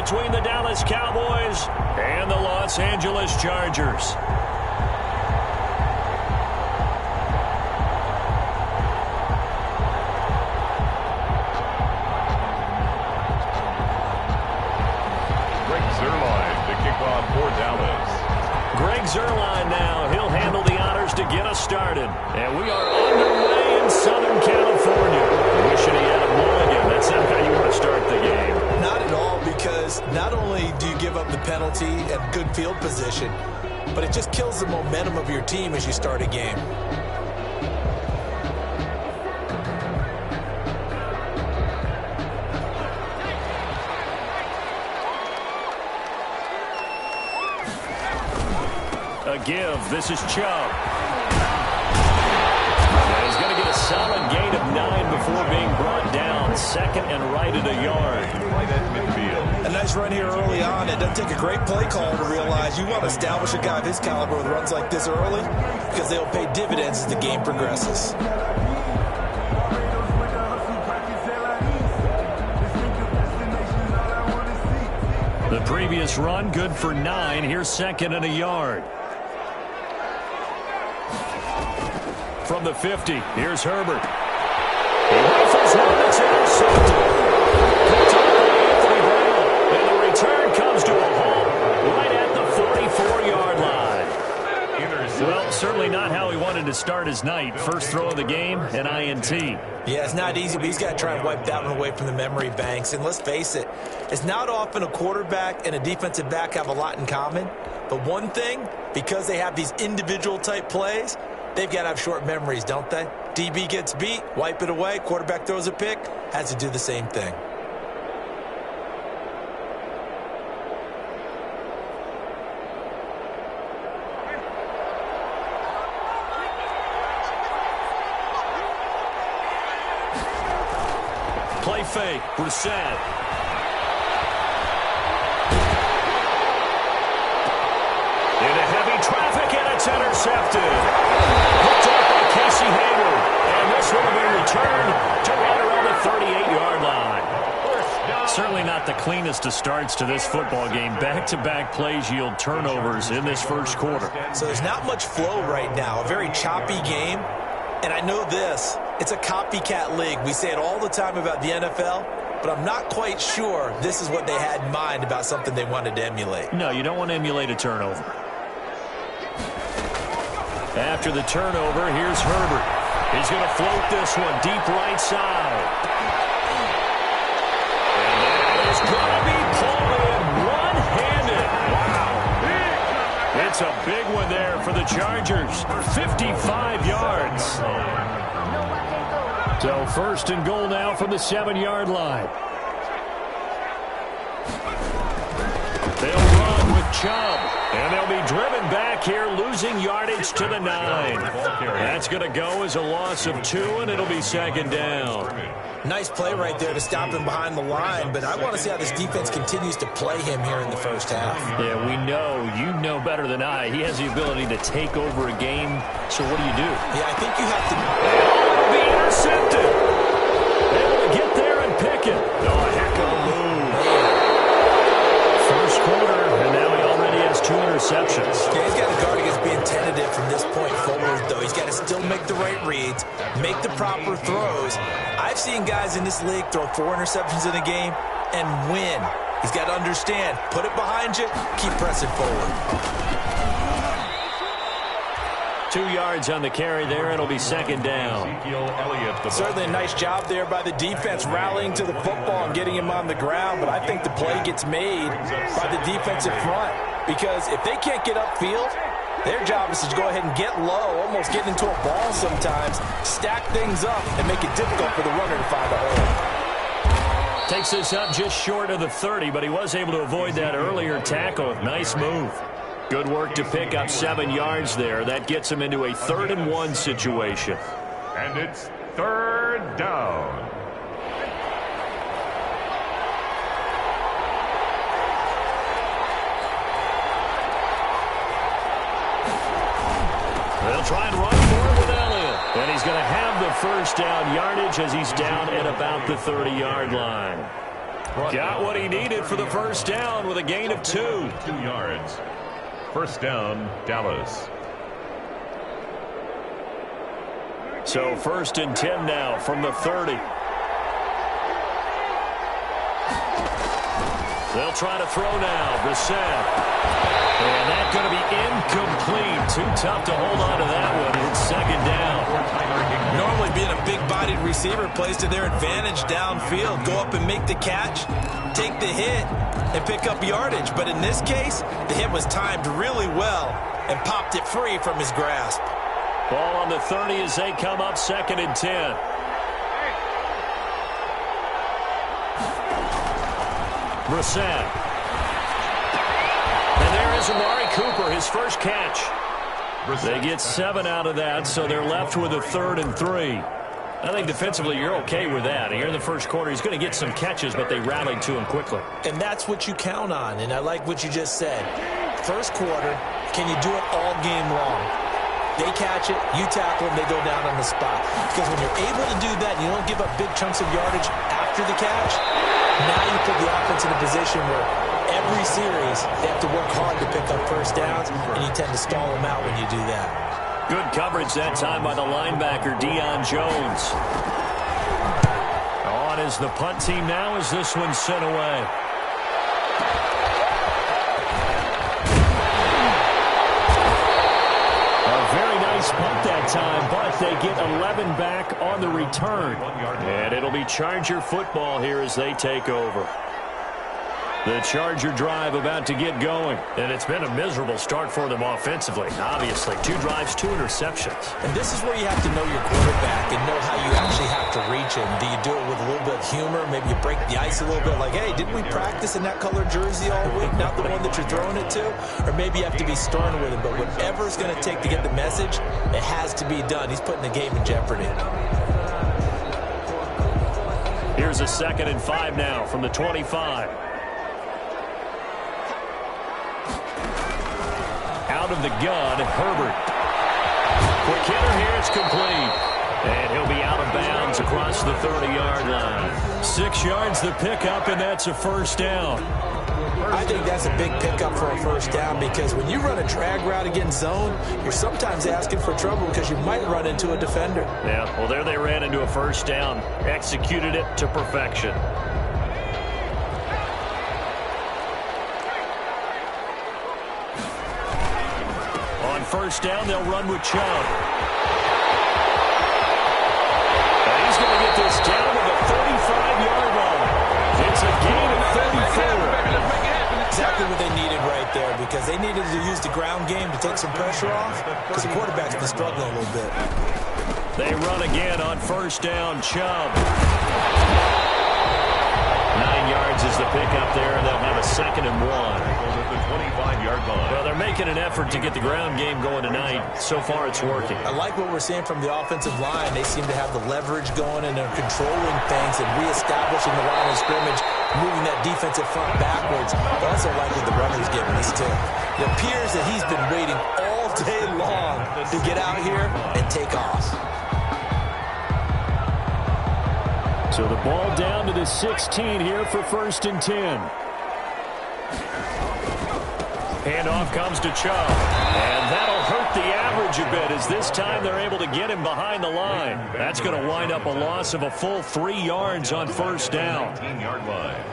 between the Dallas Cowboys and the Los Angeles Chargers. Zerline now. He'll handle the honors to get us started. And we are underway in Southern California. Wishing he had a mulligan. That's not how you want to start the game. Not at all, because not only do you give up the penalty and good field position, but it just kills the momentum of your team as you start a game. Give. This is Chubb. He's going to get a solid gain of 9 before being brought down. Second and right at a yard. Right at midfield. A nice run here early on. It doesn't take a great play call to realize you want to establish a guy of his caliber with runs like this early, because they'll pay dividends as the game progresses. The previous run good for 9. Here's second and a yard. From the 50, here's Herbert. He rifles one that's intercepted. Picked up by Anthony Brown. And the return comes to a halt right at the 44-yard line. Well, certainly not how he wanted to start his night. First throw of the game, an INT. Yeah, it's not easy, but he's got to try and wipe that one away from the memory banks. And let's face it, it's not often a quarterback and a defensive back have a lot in common. But one thing, because they have these individual type plays, they've got to have short memories, don't they? DB gets beat, wipe it away, quarterback throws a pick, has to do the same thing. Play fake, Brissett. Into heavy traffic, and it's intercepted. Picked up by Casey Hayward. And this one will be returned to right around the 38-yard line. Certainly not the cleanest of starts to this football game. Back-to-back plays yield turnovers in this first quarter. So there's not much flow right now. A very choppy game. And I know this. It's a copycat league. We say it all the time about the NFL. But I'm not quite sure this is what they had in mind about something they wanted to emulate. No, you don't want to emulate a turnover. After the turnover, here's Herbert. He's going to float this one deep right side. And that is going to be pulled in one-handed. Wow. It's a big one there for the Chargers. 55 yards. So first and goal now from the 7-yard line. They'll run with Chubb. And they'll be driven back here, losing yardage to the 9. That's going to go as a loss of 2, and it'll be second down. Nice play right there to stop him behind the line, but I want to see how this defense continues to play him here in the first half. Yeah, we know. You know better than I. He has the ability to take over a game, so what do you do? Yeah, I think you have to... It'll be intercepted. Able to get there and pick it. Oh, a heck of a move. First quarter, and now he already has 2 interceptions. Yeah, he's got to guard against being tentative from this point forward, though. He's got to still make the right reads, make the proper throws. I've seen guys in this league throw 4 interceptions in a game and win. He's got to understand, put it behind you, keep pressing forward. 2 yards on the carry there. It'll be second down. Certainly a nice job there by the defense rallying to the football and getting him on the ground, but I think the play gets made by the defensive front, because if they can't get upfield, their job is to go ahead and get low, almost get into a ball sometimes, stack things up, and make it difficult for the runner to find a hole. Takes this up just short of the 30, but he was able to avoid that earlier tackle. Nice move. Good work to pick up 7 yards there. That gets him into a 3rd and 1 situation. And it's 3rd down. They'll try and run for it with Elliott. And he's going to have the first down yardage as he's down at about the 30-yard line. Got what he needed for the first down with a gain of 2. 2 yards. First down, Dallas. So first and 10 now from the 30. They'll try to throw now. Brissett. And that's going to be incomplete. Too tough to hold on to that one. It's second down. Normally being a big-bodied receiver plays to their advantage downfield. Go up and make the catch, take the hit, and pick up yardage. But in this case, the hit was timed really well and popped it free from his grasp. Ball on the 30 as they come up second and 10. Brissett. And there is Amari Cooper, his first catch. They get 7 out of that, so they're left with a 3rd and 3. I think defensively you're okay with that. Here in the first quarter, he's going to get some catches, but they rallied to him quickly. And that's what you count on, and I like what you just said. First quarter, can you do it all game long? They catch it, you tackle them, they go down on the spot. Because when you're able to do that and you don't give up big chunks of yardage after the catch, now you put the offense in a position where every series they have to work hard to pick up first downs, and you tend to stall them out when you do that. Good coverage that time by the linebacker, Deion Jones. On is the punt team now as this one's sent away. Very nice punt that time, but they get 11 back on the return. And it'll be Charger football here as they take over. The Charger drive about to get going. And it's been a miserable start for them offensively, obviously. 2 drives, 2 interceptions. And this is where you have to know your quarterback and know how you actually have to reach him. Do you do it with a little bit of humor? Maybe you break the ice a little bit like, hey, didn't we practice in that colored jersey all week? Not the one that you're throwing it to? Or maybe you have to be stern with him. But whatever it's going to take to get the message, it has to be done. He's putting the game in jeopardy. Here's a 2nd and 5 now from the 25. Out of the gun, Herbert. Quick hitter here, it's complete. And he'll be out of bounds across the 30-yard line. 6 yards the pickup, and that's a first down. I think that's a big pickup for a first down because when you run a drag route against zone, you're sometimes asking for trouble because you might run into a defender. Yeah, well, there they ran into a first down. Executed it to perfection. On first down, they'll run with Chubb. And he's going to get this down to the 35-yard line. It's a gain of 34. Exactly what they needed right there because they needed to use the ground game to take some pressure off because the quarterback's been struggling a little bit. They run again on first down. Chubb. 9 yards is the pickup there, and they'll have a 2nd and 1. The 25-yard line. Well, they're making an effort to get the ground game going tonight. So far, it's working. I like what we're seeing from the offensive line. They seem to have the leverage going, and they're controlling things and reestablishing the line of scrimmage, moving that defensive front backwards. But I also like what the runner's giving us, too. It appears that he's been waiting all day long to get out here and take off. So the ball down to the 16 here for 1st and 10. Handoff comes to Chubb. And that'll hurt the average a bit as this time they're able to get him behind the line. That's going to wind up a loss of a full 3 yards on first down. 19-yard line.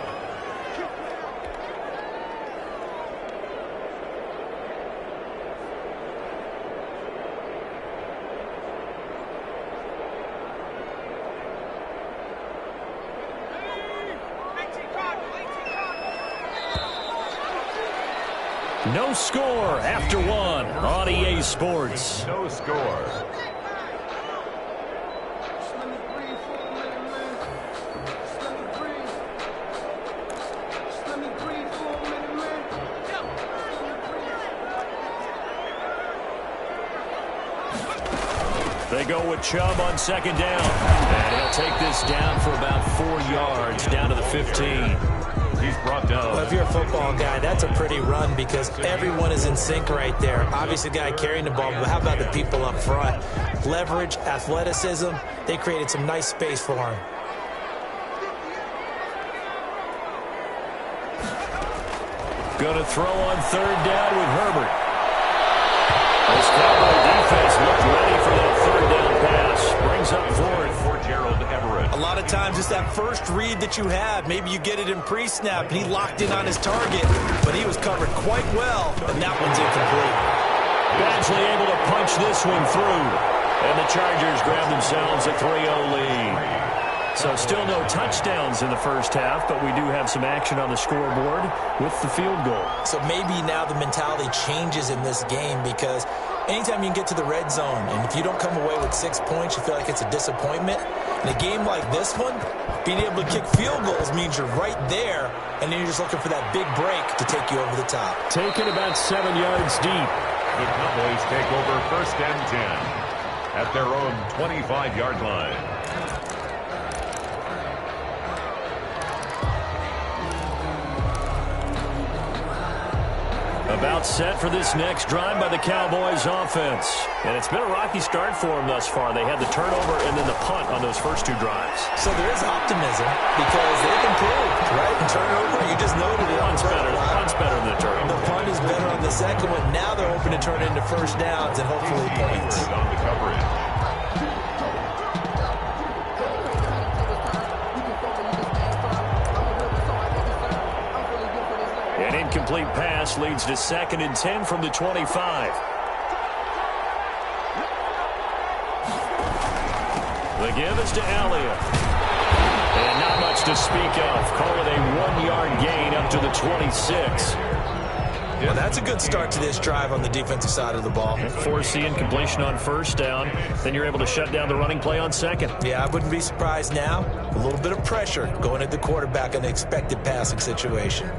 No score after 1 on EA Sports. No score. They go with Chubb on 2nd down. And he'll take this down for about 4 yards, down to the 15. He's brought down. Well, if you're a football guy, that's a pretty run because everyone is in sync right there. Obviously, the guy carrying the ball, but how about the people up front? Leverage, athleticism, they created some nice space for him. Going to throw on third down with Herbert. This Cowboy defense looked ready for that third down pass. Brings up fourth for Gerald Everett. A lot of times it's that first read that you have. Maybe you get it in pre-snap, and he locked in on his target, but he was covered quite well, and that one's incomplete. Badgley able to punch this one through. And the Chargers grab themselves a 3-0 lead. So still no touchdowns in the first half, but we do have some action on the scoreboard with the field goal. So maybe now the mentality changes in this game because anytime you can get to the red zone, and if you don't come away with 6 points, you feel like it's a disappointment. In a game like this one, being able to kick field goals means you're right there, and then you're just looking for that big break to take you over the top. Taken about 7 yards deep. The Cowboys take over first and 10 at their own 25-yard line. About set for this next drive by the Cowboys offense. And it's been a rocky start for them thus far. They had the turnover and then the punt on those first 2 drives. So there is optimism because they've improved, right? And turnover, you just noted it. Punt's better than the turnover. The punt is better on the second one. Now they're hoping to turn it into first downs and hopefully points. On the coverage. An incomplete pass leads to 2nd and 10 from the 25. The give is to Elliott. And not much to speak of. Call it a 1-yard gain up to the 26. Well, that's a good start to this drive on the defensive side of the ball. Force the incompletion on first down. Then you're able to shut down the running play on second. Yeah, I wouldn't be surprised now. A little bit of pressure going at the quarterback in an expected passing situation.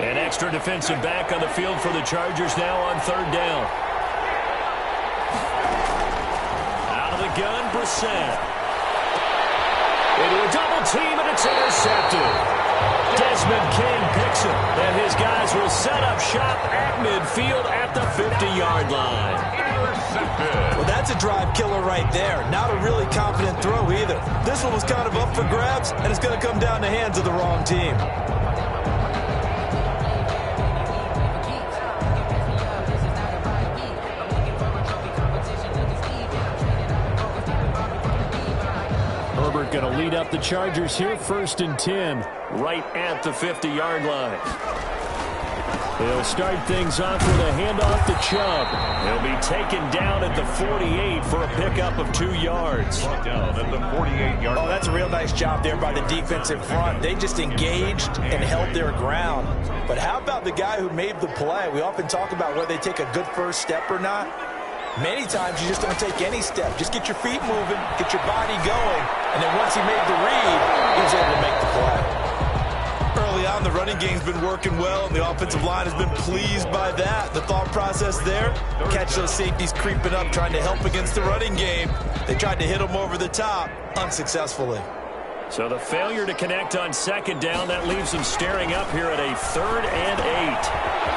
An extra defensive back on the field for the Chargers now on third down. Out of the gun, Brissett. Into a double team, and it's intercepted. Desmond King picks it, and his guys will set up shop at midfield at the 50-yard line. Intercepted. Well, that's a drive killer right there. Not a really confident throw either. This one was kind of up for grabs, and it's going to come down the hands of the wrong team. Going to lead up the Chargers here, 1st and 10, right at the 50-yard line. They'll start things off with a handoff to Chubb. He'll be taken down at the 48 for a pickup of 2 yards. Down at the 48-yard line. Oh, that's a real nice job there by the defensive front. They just engaged and held their ground. But how about the guy who made the play? We often talk about whether they take a good first step or not. Many times you just don't take any step. Just get your feet moving, get your body going, and then once he made the read, he was able to make the play. Early on, the running game's been working well, and the offensive line has been pleased by that. The thought process there, catch those safeties creeping up, trying to help against the running game. They tried to hit them over the top, unsuccessfully. So the failure to connect on second down, that leaves them staring up here at a 3rd and 8.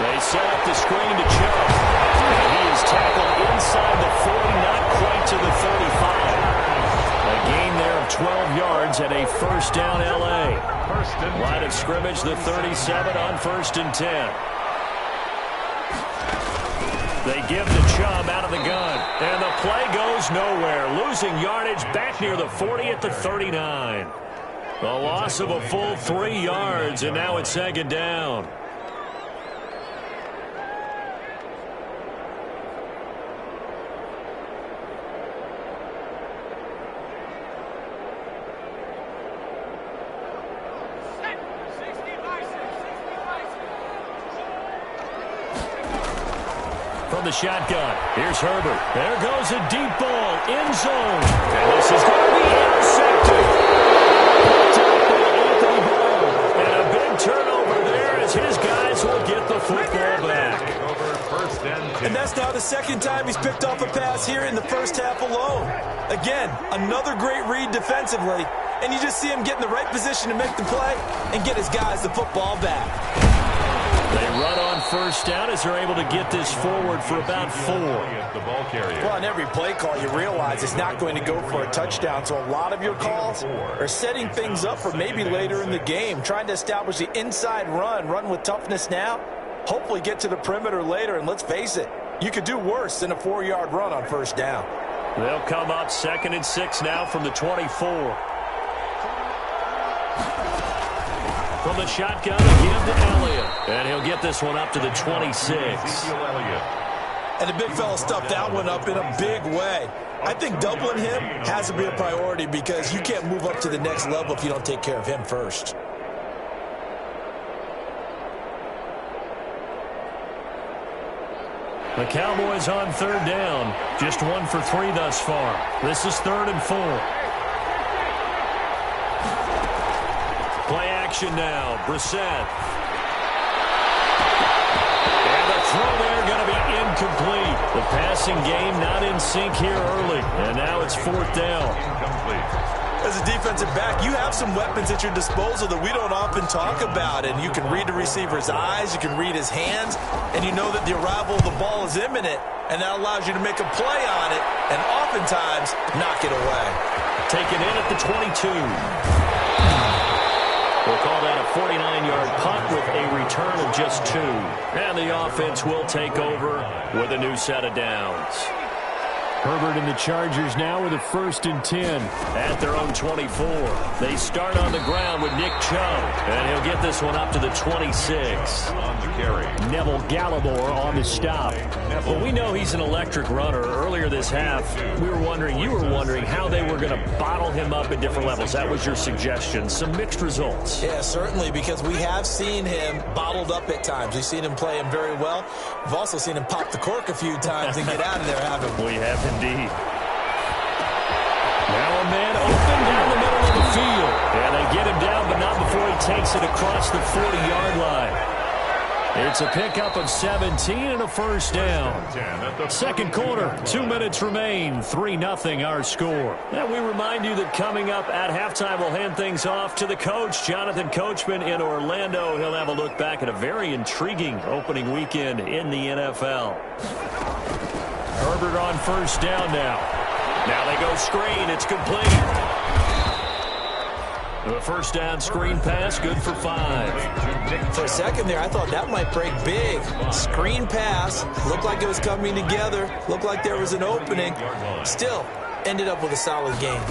They set up the screen to Chubb. And he is tackled inside the 40, not quite to the 35. A gain there of 12 yards at a 1st down L.A. Line of scrimmage, the 37 on 1st and 10. They give to Chubb out of the gun. And the play goes nowhere. Losing yardage back near the 40 at the 39. The loss of a full 3 yards, and now it's 2nd down. From the shotgun, here's Herbert. There goes a deep ball, end zone. And this is going to be intercepted. And a big turnover there as his guys will get the football back. And that's now the 2nd time he's picked off a pass here in the first half alone. Again, another great read defensively. And you just see him get in the right position to make the play and get his guys the football back. They run on first down as they're able to get this forward for about 4. Well, on every play call, you realize it's not going to go for a touchdown, so a lot of your calls are setting things up for maybe later in the game, trying to establish the inside run with toughness now, hopefully get to the perimeter later, and let's face it, you could do worse than a 4-yard run on first down. They'll come up 2nd and 6 now from the 24. From the shotgun again to Elliott. And he'll get this one up to the 26. And the big fella stuffed that one up in a big way. I think doubling him has to be a priority because you can't move up to the next level if you don't take care of him first. The Cowboys on 3rd down. Just 1 for 3 thus far. This is 3rd and 4. Play action now. Brissett. And the throw there going to be incomplete. The passing game not in sync here early. And now it's 4th down. Incomplete. As a defensive back, you have some weapons at your disposal that we don't often talk about. And you can read the receiver's eyes, you can read his hands, and you know that the arrival of the ball is imminent. And that allows you to make a play on it and oftentimes knock it away. Taken in at the 22. We'll call that a 49-yard punt with a return of just 2. And the offense will take over with a new set of downs. Herbert and the Chargers now with a 1st and 10 at their own 24. They start on the ground with Nick Chubb, and he'll get this one up to the 26. On the carry. Neville Gallimore on the stop. Well, we know he's an electric runner. Earlier this half, you were wondering how they were going to bottle him up at different levels. That was your suggestion. Some mixed results. Yeah, certainly, because we have seen him bottled up at times. We've seen him play him very well. We've also seen him pop the cork a few times and get out of there, haven't we? We have indeed. Now a man open down the middle of the field. And they get him down, but not before he takes it across the 40-yard line. It's a pickup of 17 and a 1st down. Second quarter, 2 minutes remain, 3-0 our score. And we remind you that coming up at halftime, we'll hand things off to the coach, Jonathan Coachman in Orlando. He'll have a look back at a very intriguing opening weekend in the NFL. Herbert on 1st down now. Now they go screen. It's complete. The 1st down screen pass, good for 5. For a second there, I thought that might break big. Screen pass, looked like it was coming together, looked like there was an opening. Still, ended up with a solid game.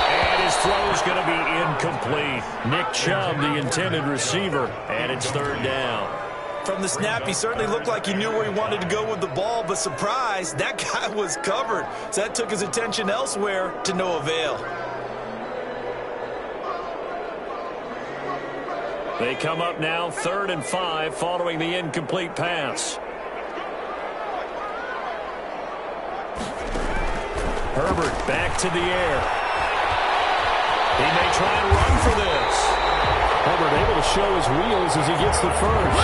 And his throw's going to be incomplete. Nick Chubb, the intended receiver, and it's 3rd down. From the snap, he certainly looked like he knew where he wanted to go with the ball, but surprise, that guy was covered. So that took his attention elsewhere to no avail. They come up now 3rd and 5 following the incomplete pass. Herbert back to the air. He may try and run for this. Herbert able to show his wheels as he gets the first.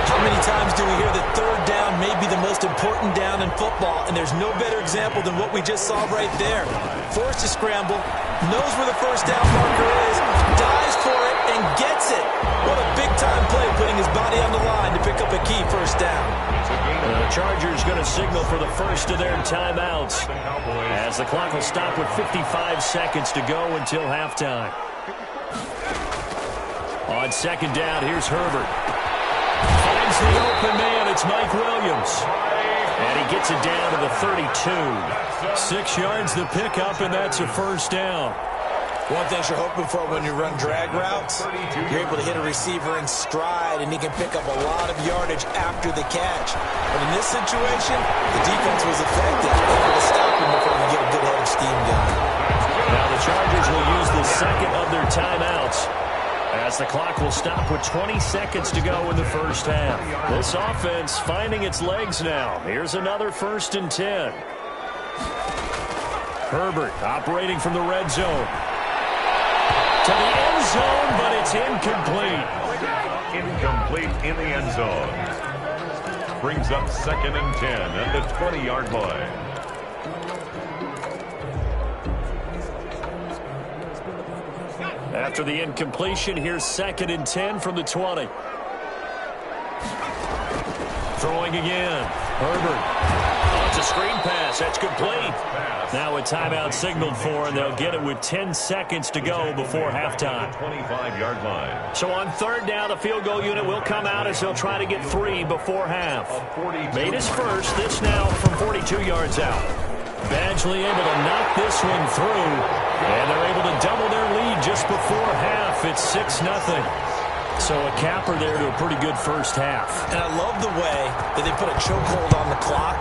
How many times do we hear that 3rd down may be the most important down in football, and there's no better example than what we just saw right there. Forced to scramble, knows where the 1st down marker is, dives for it, and gets it. What a big-time play, putting his body on the line to pick up a key 1st down. The Chargers going to signal for the first of their timeouts as the clock will stop with 55 seconds to go until halftime. On 2nd down, here's Herbert. Finds the open man. It's Mike Williams. And he gets it down to the 32. 6 yards the pickup, and that's a 1st down. One thing you're hoping for when you run drag routes, you're able to hit a receiver in stride, and he can pick up a lot of yardage after the catch. But in this situation, the defense was effective, able to stop him before he get a good head of steam going. Now the Chargers will use the second of their timeouts as the clock will stop with 20 seconds to go in the first half. This offense finding its legs now. Here's another 1st and 10. Herbert operating from the red zone. To the end zone, but it's incomplete. Incomplete in the end zone. Brings up 2nd and 10 at the 20-yard line. After the incompletion, here's 2nd and 10 from the 20. Throwing again. Herbert. Oh, it's a screen pass. That's complete. Now a timeout signaled for, and they'll get it with 10 seconds to go before halftime. 25-yard line. So on 3rd down, the field goal unit will come out as they'll try to get 3 before half. Made his first. This now from 42 yards out. Badgley able to knock this one through, and they're able to double their lead just before half. It's 6-0. So a capper there to a pretty good first half. And I love the way that they put a chokehold on the clock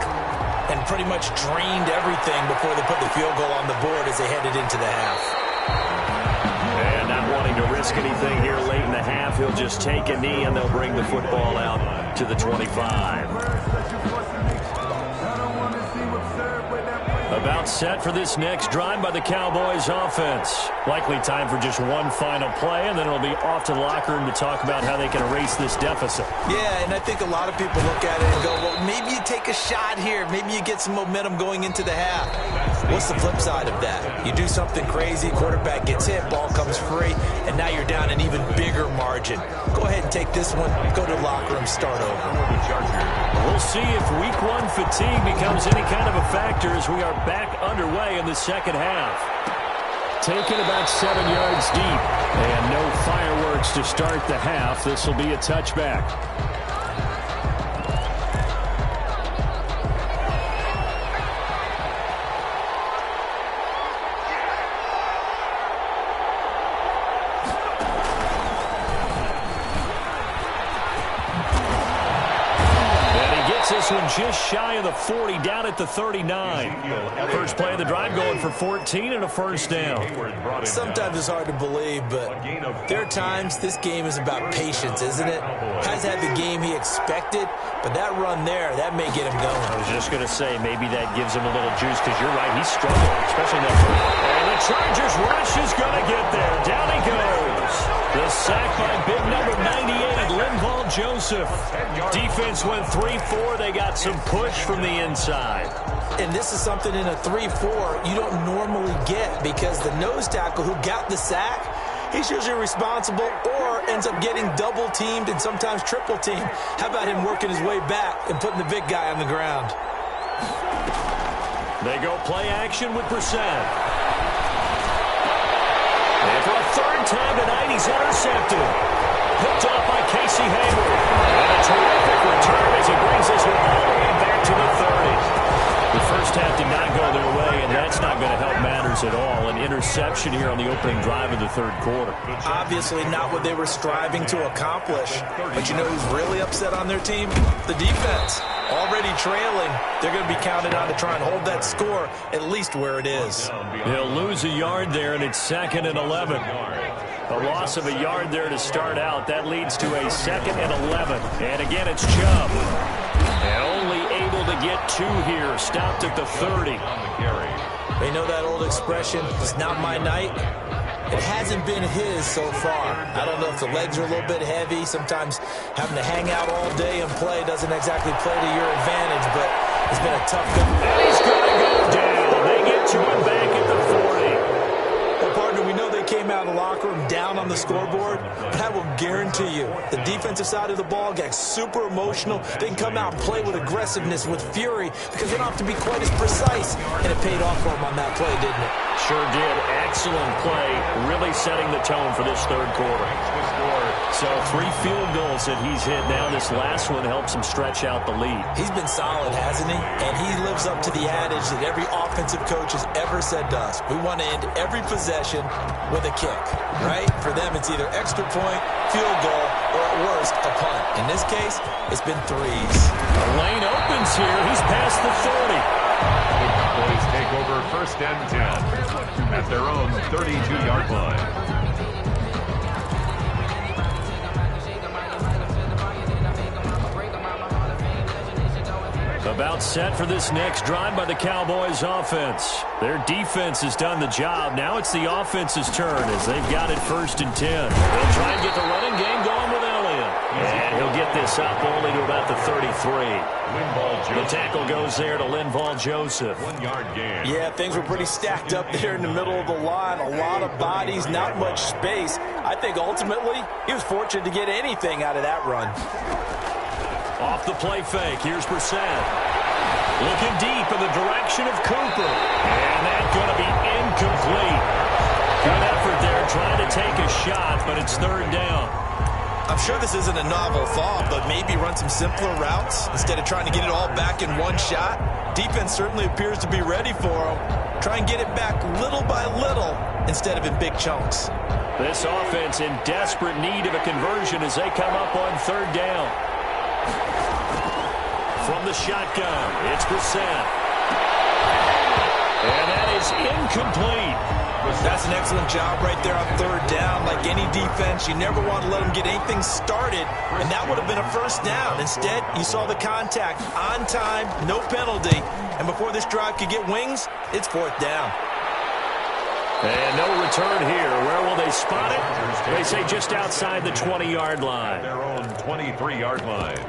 and pretty much drained everything before they put the field goal on the board as they headed into the half. And not wanting to risk anything here late in the half, he'll just take a knee and they'll bring the football out to the 25. About set for this next drive by the Cowboys offense. Likely time for just one final play, and then it'll be off to the locker room to talk about how they can erase this deficit. Yeah, and I think a lot of people look at it and go, well, maybe you take a shot here. Maybe you get some momentum going into the half. What's the flip side of that? You do something crazy, quarterback gets hit, ball comes free, and now you're down an even bigger margin. Go ahead and take this one, go to the locker room, start over. We'll see if week 1 fatigue becomes any kind of a factor as we are back underway in the second half. Taken about 7 yards deep, and no fireworks to start the half. This will be a touchback. This one just shy of the 40, down at the 39. First play of the drive going for 14 and a first down. Sometimes it's hard to believe, but there are times this game is about patience, isn't it? Has had the game he expected, but that run there, that may get him going. I was just going to say, maybe that gives him a little juice, because you're right, he's struggling, especially in that first. And the Chargers rush is going to get there. Down he goes. The sack by big number 98, Linval Joseph. Defense went 3-4. They got some push from the inside. And this is something in a 3-4 you don't normally get, because the nose tackle who got the sack, he's usually responsible or ends up getting double teamed and sometimes triple teamed. How about him working his way back and putting the big guy on the ground? They go play action with Brissett. And for a 3rd time tonight, he's intercepted. Picked off by Casey Hayward. And a terrific return as he brings this one all the way back to the 30. The first half did not go their way, and that's not going to help matters at all. An interception here on the opening drive of the 3rd quarter. Obviously not what they were striving to accomplish. But you know who's really upset on their team? The defense. Already trailing, they're going to be counted on to try and hold that score at least where it is. They'll lose a yard there, and it's 2nd and 11. A loss of a yard there to start out. That leads to a 2nd and 11. And again, it's Chubb. And only able to get 2 here. Stopped at the 30. They know that old expression, it's not my night. It hasn't been his so far. I don't know if the legs are a little bit heavy. Sometimes having to hang out all day and play doesn't exactly play to your advantage, but it's been a tough go. And he's going to go down. They get to him back at the 40. Well, partner, we know they came out of the locker room down on the scoreboard, but I will guarantee you the defensive side of the ball got super emotional. They can come out and play with aggressiveness, with fury, because they don't have to be quite as precise, and it paid off for them on that play, didn't it? Sure did. Excellent play, really setting the tone for this 3rd quarter. So 3 field goals that he's hit now. This last one helps him stretch out the lead. He's been solid, hasn't he? And he lives up to the adage that every offensive coach has ever said to us. We want to end every possession with a kick, right? For them, it's either extra point, field goal, or at worst, a punt. In this case, it's been 3s. The lane opens here. He's past the 30. The Cowboys take over 1st and 10 at their own 32-yard line. About set for this next drive by the Cowboys offense. Their defense has done the job. Now it's the offense's turn as they've got it 1st and 10. They'll try and get the running game going with Elliott. And he'll get pick this up only to about the 33. The tackle goes there to Linval Joseph. 1 yard gain. Yeah, things were pretty stacked up there in the middle of the line. A lot of bodies, not much space. I think ultimately he was fortunate to get anything out of that run. Off the play fake, here's Brissett. Looking deep in the direction of Cooper. And that's going to be incomplete. Good effort there trying to take a shot, but it's third down. I'm sure this isn't a novel thought, but maybe run some simpler routes instead of trying to get it all back in one shot. Defense certainly appears to be ready for him. Try and get it back little by little instead of in big chunks. This offense in desperate need of a conversion as they come up on third down. From the shotgun, it's Brissett. And that is incomplete. That's an excellent job right there on third down. Like any defense, you never want to let them get anything started, and that would have been a first down. Instead, you saw the contact on time, no penalty, and before this drive could get wings, it's fourth down. And no return here. Where will they spot it? They say just outside the 20-yard line. Their own 23-yard line.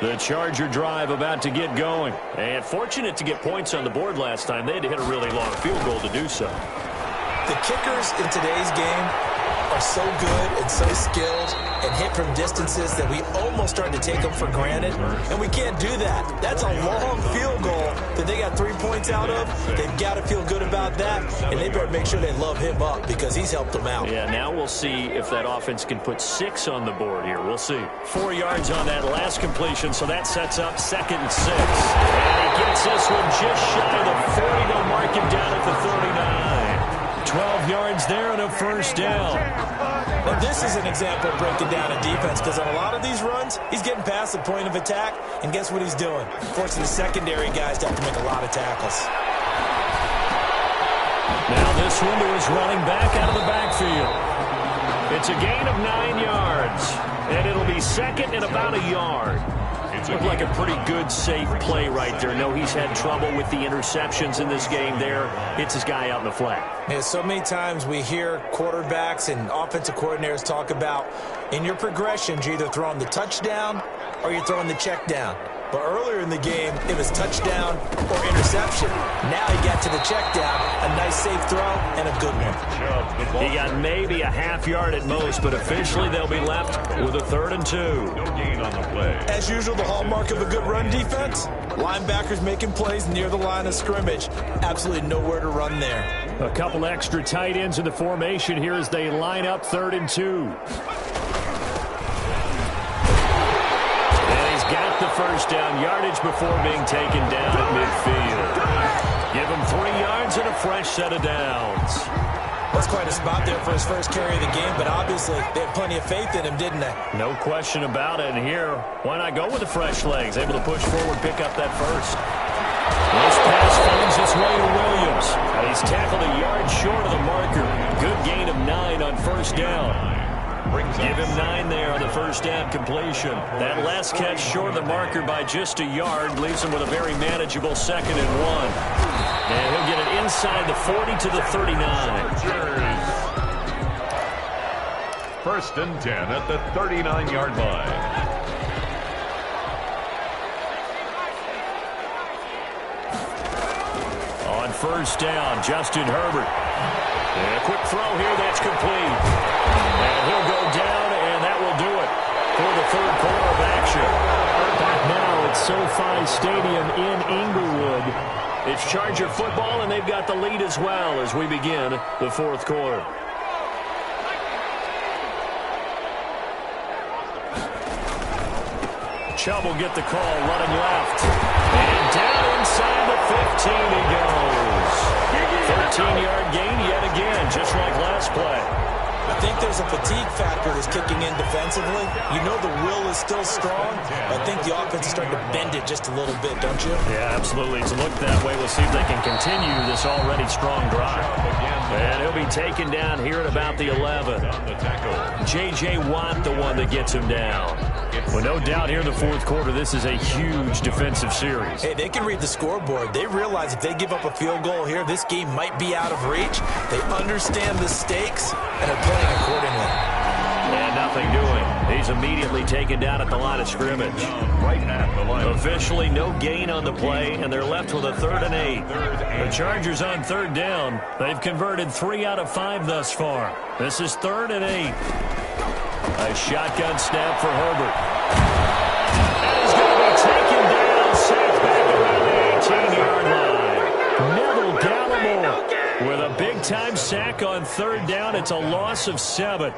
The Charger drive about to get going. And fortunate to get points on the board last time. They had to hit a really long field goal to do so. The kickers in today's game are so good and so skilled and hit from distances that we almost start to take them for granted, and we can't do that. That's a long field goal that they got 3 points out of. They've got to feel good about that, and they better make sure they love him up because he's helped them out. Yeah, now we'll see if that offense can put 6 on the board here. We'll see. 4 yards on that last completion, so that sets up 2nd and 6. And he gets this one just shy of the 40. They'll mark him down at the 39. 12 yards there and a first down. Now, this is an example of breaking down a defense because on a lot of these runs, he's getting past the point of attack, and guess what he's doing? Forcing the secondary guys to have to make a lot of tackles. Now this one to his running back out of the backfield. It's a gain of 9 yards, and it'll be second and about a yard. Looked like a pretty good, safe play right there. No, he's had trouble with the interceptions in this game there. Hits his guy out in the flat. Yeah, so many times we hear quarterbacks and offensive coordinators talk about in your progressions, you're either throwing the touchdown or you're throwing the check down. But earlier in the game, it was touchdown or interception. Now he got to the check down, a nice safe throw, and a good one. He got maybe a half yard at most, but officially they'll be left with a 3rd and 2. No gain on the play. As usual, the hallmark of a good run defense, linebackers making plays near the line of scrimmage. Absolutely nowhere to run there. A couple extra tight ends in the formation here as they line up 3rd and 2. Got the first down yardage before being taken down at midfield. Give him 3 yards and a fresh set of downs. That's quite a spot there for his first carry of the game, but obviously they had plenty of faith in him, didn't they? No question about it. And here, why not go with the fresh legs? Able to push forward, pick up that first. This pass finds its way to Williams. He's tackled a yard short of the marker. Good gain of 9 on first down. Give him 9 there on the first down completion. That last catch short of the marker by just a yard leaves him with a very manageable 2nd and 1. And he'll get it inside the 40 to the 39. 1st and 10 at the 39-yard line. On first down, Justin Herbert. And a quick throw here that's complete. And he'll go down, and that will do it for the 3rd quarter of action. Back now at SoFi Stadium in Inglewood. It's Charger football, and they've got the lead as well as we begin the 4th quarter. Chubb will get the call, running left. And down inside the 15 he goes. 13-yard gain yet again, just like last play. I think there's a fatigue factor that's kicking in defensively. You know the will is still strong, but I think the offense is starting to bend it just a little bit, don't you? Yeah, absolutely. It's looked that way. We'll see if they can continue this already strong drive. And he'll be taken down here at about the 11. J.J. Watt, the one that gets him down. Well, no doubt here in the fourth quarter, this is a huge defensive series. Hey, they can read the scoreboard. They realize if they give up a field goal here, this game might be out of reach. They understand the stakes and are playing accordingly. And nothing doing. He's immediately taken down at the line of scrimmage. Right at the line. Officially no gain on the play, and they're left with a 3rd and 8. The Chargers on 3rd down. They've converted 3 out of 5 thus far. This is 3rd and 8. A shotgun snap for Herbert. And he's going to be taken down, sacked back around the 18-yard line. Neville Gallimore with a big-time sack on 3rd down. It's a loss of 7.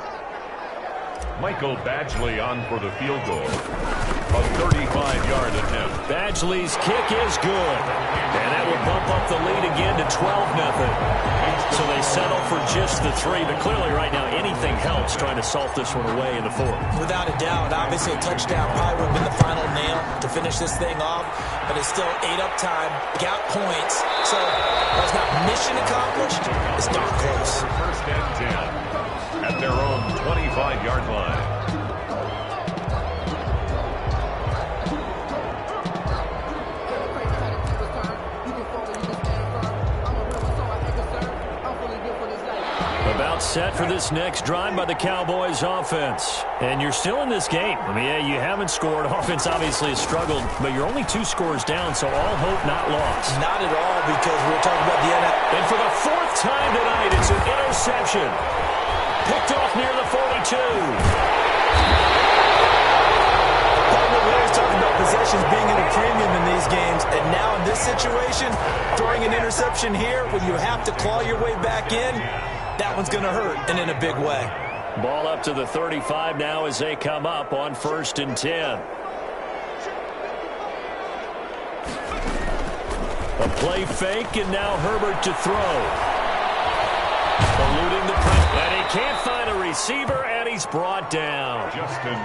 Michael Badgley on for the field goal. A 35-yard attempt. Badgley's kick is good. And that will bump up the lead again to 12-0. So they settle for just the 3. But clearly right now anything helps trying to salt this one away in the 4th. Without a doubt, obviously a touchdown probably would have been the final nail to finish this thing off. But it's still 8 up time, got points. So while it's not mission accomplished, it's darn close. 1st and 10. At their own 25-yard line. About set for this next drive by the Cowboys offense. And you're still in this game. I mean, yeah, you haven't scored. Offense obviously has struggled, but you're only 2 scores down, so all hope not lost. Not at all, because we're talking about the NFL. And for the 4th time tonight, it's an interception. Picked off near the 42. We always talk about possessions being at a premium in these games, and now in this situation, throwing an interception here when you have to claw your way back in, that one's going to hurt, and in a big way. Ball up to the 35 now as they come up on 1st and 10. A play fake, and now Herbert to throw. Eluding the press, and he can't find a receiver, and he's brought down.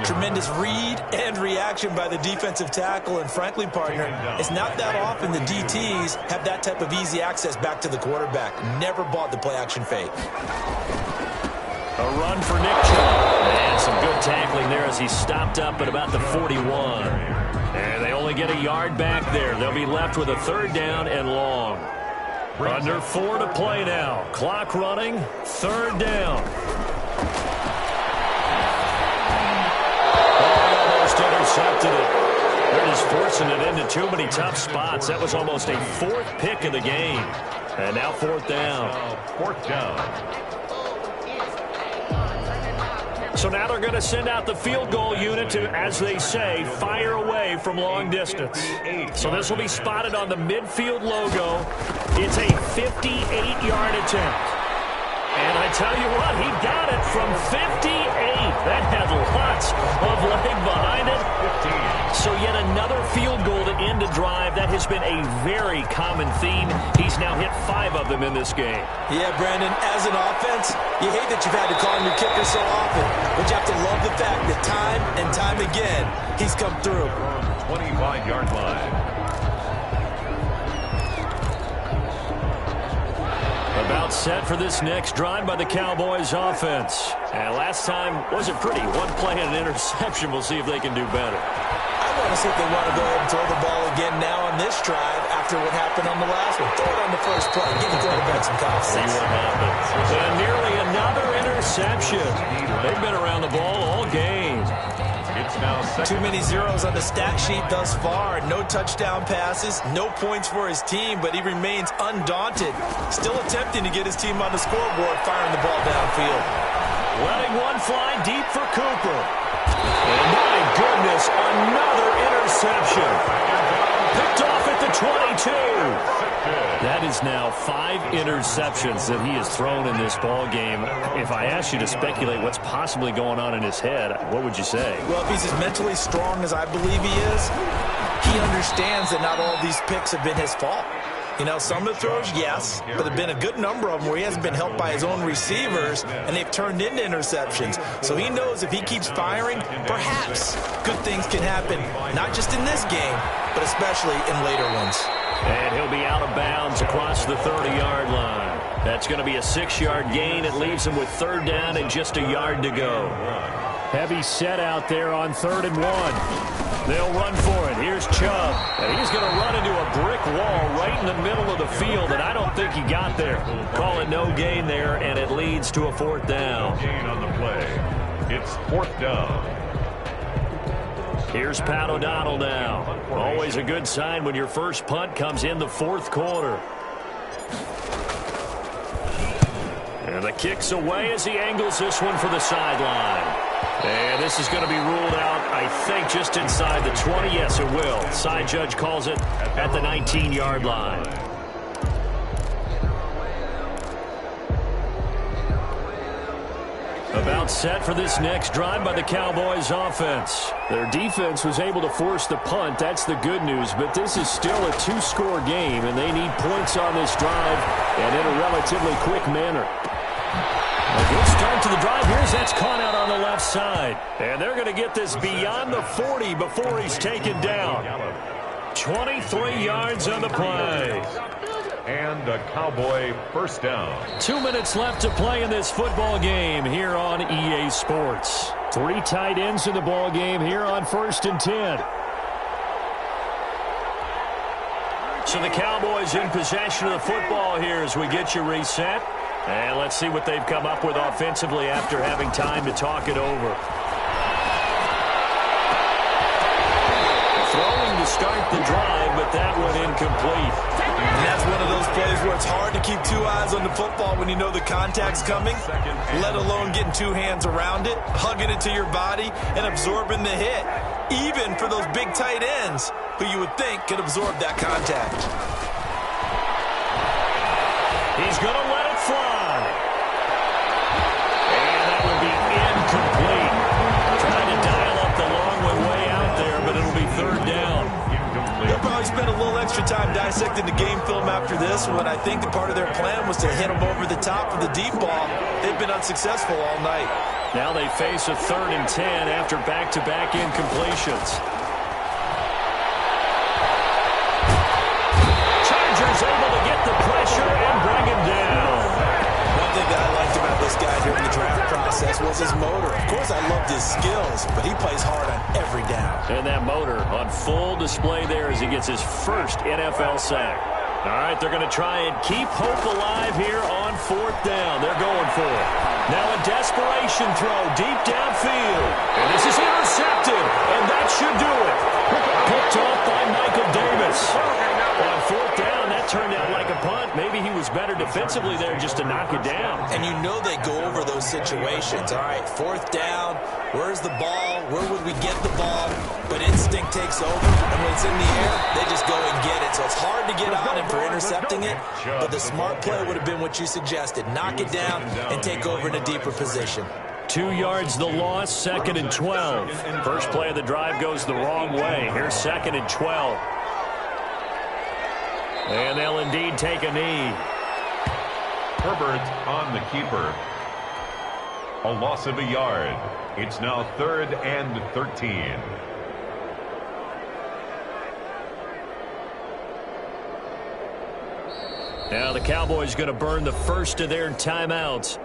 Tremendous read and reaction by the defensive tackle, and frankly, partner, it's not that often the DTs have that type of easy access back to the quarterback. Never bought the play-action fake. A run for Nick Chubb. And some good tackling there as he stopped up at about the 41. And they only get a yard back there. They'll be left with a 3rd down and long. Under 4 to play now. Clock running. 3rd down. Almost intercepted it. They're just forcing it into too many tough spots. That was almost a 4th pick of the game. And now 4th down. 4th down. So now they're going to send out the field goal unit to, as they say, fire away from long distance. So this will be spotted on the midfield logo. It's a 58-yard attempt. And I tell you what, he got it from 58. That had lots of leg behind it. So yet another field goal to end a drive. That has been a very common theme. He's now hit 5 of them in this game. Yeah, Brandon, as an offense, you hate that you've had to call him your kicker so often. But you have to love the fact that time and time again, he's come through. 25-yard line. About set for this next drive by the Cowboys offense. And last time wasn't pretty. 1 play and an interception. We'll see if they can do better. I want to see if they want to go ahead and throw the ball again now on this drive after what happened on the last one. Throw it on the first play. Give the quarterback some confidence. See what happens. And nearly another interception. They've been around the ball all game. It's now too many zeros on the stat sheet thus far. No touchdown passes, no points for his team, but he remains undaunted. Still attempting to get his team on the scoreboard, firing the ball downfield. Letting one fly deep for Cooper. And my goodness, another interception. Picked off at the 22. That is now 5 interceptions that he has thrown in this ball game. If I asked you to speculate what's possibly going on in his head, what would you say? Well, if he's as mentally strong as I believe he is, he understands that not all of these picks have been his fault. You know, some of the throws, yes, but there have been a good number of them where he hasn't been helped by his own receivers, and they've turned into interceptions. So he knows if he keeps firing, perhaps good things can happen, not just in this game, but especially in later ones. And he'll be out of bounds across the 30-yard line. That's going to be a 6-yard gain. It leaves him with 3rd down and just a yard to go. Heavy set out there on 3rd and 1. They'll run for it. Here's Chubb. And he's going to run into a brick wall right in the middle of the field, and I don't think he got there. Call it no gain there, and it leads to a 4th down. Gain on the play. It's 4th down. Here's Pat O'Donnell now. Always a good sign when your first punt comes in the 4th quarter. And the kick's away as he angles this one for the sideline. And this is going to be ruled out, I think, just inside the 20. Yes, it will. Side judge calls it at the 19-yard line. About set for this next drive by the Cowboys offense. Their defense was able to force the punt. That's the good news. But this is still a 2-score game, and they need points on this drive and in a relatively quick manner. A good start to the drive. Here's that's caught out on the left side. And they're going to get this beyond the 40 before he's taken down. 23 yards on the play. And a Cowboy first down. 2 minutes left to play in this football game here on EA Sports. 3 tight ends in the ball game here on 1st and 10. So the Cowboys in possession of the football here as we get you reset. And let's see what they've come up with offensively after having time to talk it over. Throwing to start the drive, but that one incomplete. And that's one of those plays where it's hard to keep 2 eyes on the football when you know the contact's coming, let alone getting 2 hands around it, hugging it to your body, and absorbing the hit, even for those big tight ends who you would think could absorb that contact. He's going to let it fly. And that will be incomplete. Trying to dial up the long one way out there, but it'll be 3rd down. They'll probably spend a little extra time dissecting the game film after this one. I think the part of their plan was to hit them over the top of the deep ball. They've been unsuccessful all night. Now they face a 3rd and 10 after back-to-back incompletions. Chargers able to get the pressure and bring him down. One thing that I liked about this guy during the draft process was his motor. Of course, I loved his skills, but he plays hard on every down. And that motor on full display there as he gets his first NFL sack. All right, they're going to try and keep hope alive here on 4th down. They're going for it. Now a desperation throw deep downfield. And this is intercepted, and that should do it. Picked off by Michael Davis. On 4th down, that turned out like a punt. Maybe he was better defensively there just to knock it down. And you know they go over those situations. All right, 4th down, where's the ball? Where would we get the ball? But instinct takes over, and when it's in the air, they just go and get it. So it's hard to get on him for intercepting it, but the smart play would have been what you suggested. Knock it down and take over in a deeper position. 2 yards the loss, 2nd and 12. First play of the drive goes the wrong way. Here's 2nd and 12. And they'll indeed take a knee. Herbert on the keeper. A loss of a yard. It's now 3rd and 13. Now the Cowboys going to burn the first of their timeouts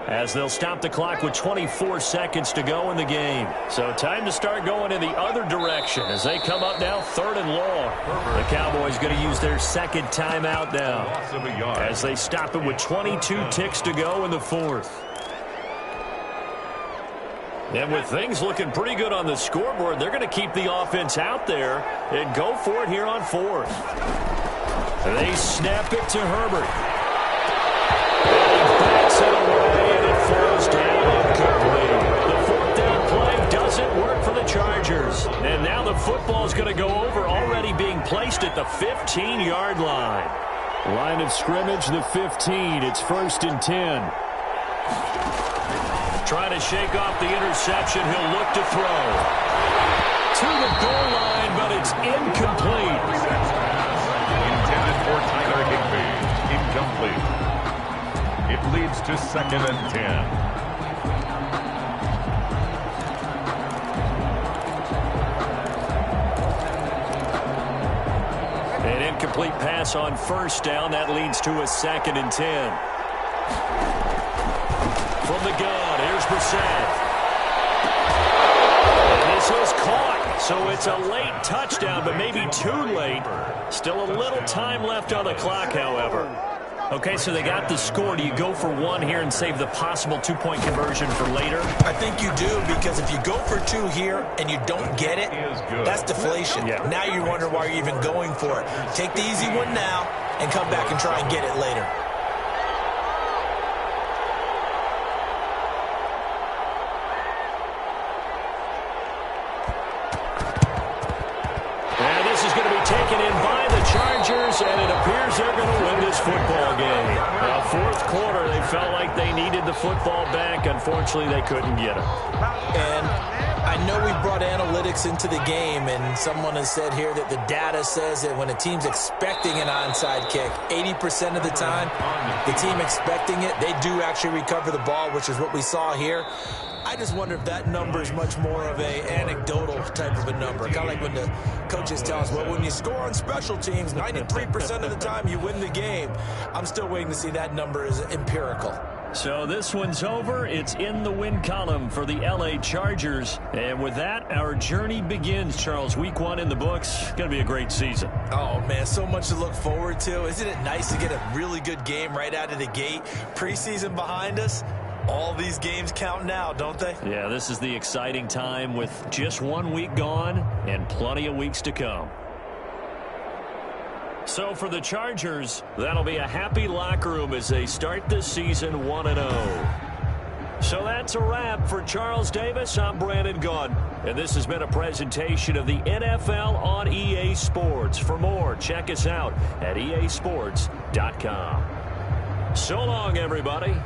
as they'll stop the clock with 24 seconds to go in the game. So time to start going in the other direction as they come up now 3rd and long. The Cowboys going to use their 2nd timeout now as they stop it with 22 ticks to go in the 4th. And with things looking pretty good on the scoreboard, they're going to keep the offense out there and go for it here on 4th. They snap it to Herbert. And he backs it away, and it falls down incomplete. The 4th down play doesn't work for the Chargers. And now the football's going to go over, already being placed at the 15-yard line. Line of scrimmage, the 15. It's 1st and 10. Trying to shake off the interception. He'll look to throw. To the goal line, but it's incomplete. Intended for Tyler to 2nd and 10. An incomplete pass on first down. That leads to a 2nd and 10. From the gun, here's Brissett. And this is caught. So it's a late touchdown, but maybe too late. Still a little time left on the clock, however. Okay, so they got the score. Do you go for one here and save the possible two-point conversion for later? I think you do, because if you go for two here and you don't get it, that's deflation. Yeah. Now you wonder why you're even going for it. Take the easy one now and come back and try and get it later. And this is going to be taken in by the Chargers, and it appears they're going to win this football game. Now, fourth quarter, they felt like they needed the football back. Unfortunately, they couldn't get it. And I know we brought analytics into the game, and someone has said here that the data says that when a team's expecting an onside kick, 80% of the time, the team expecting it, they do actually recover the ball, which is what we saw here. I just wonder if that number is much more of a anecdotal type of a number. Kind of like when the coaches tell us, well, when you score on special teams, 93% of the time you win the game. I'm still waiting to see that number is empirical. So this one's over. It's in the win column for the LA Chargers. And with that, our journey begins, Charles. Week 1 in the books. Going to be a great season. Oh, man, so much to look forward to. Isn't it nice to get a really good game right out of the gate? Preseason behind us. All these games count now, don't they? Yeah, this is the exciting time with just 1 week gone and plenty of weeks to come. So for the Chargers, that'll be a happy locker room as they start this season 1-0. So that's a wrap for Charles Davis. I'm Brandon Gaudin, and this has been a presentation of the NFL on EA Sports. For more, check us out at easports.com. So long, everybody.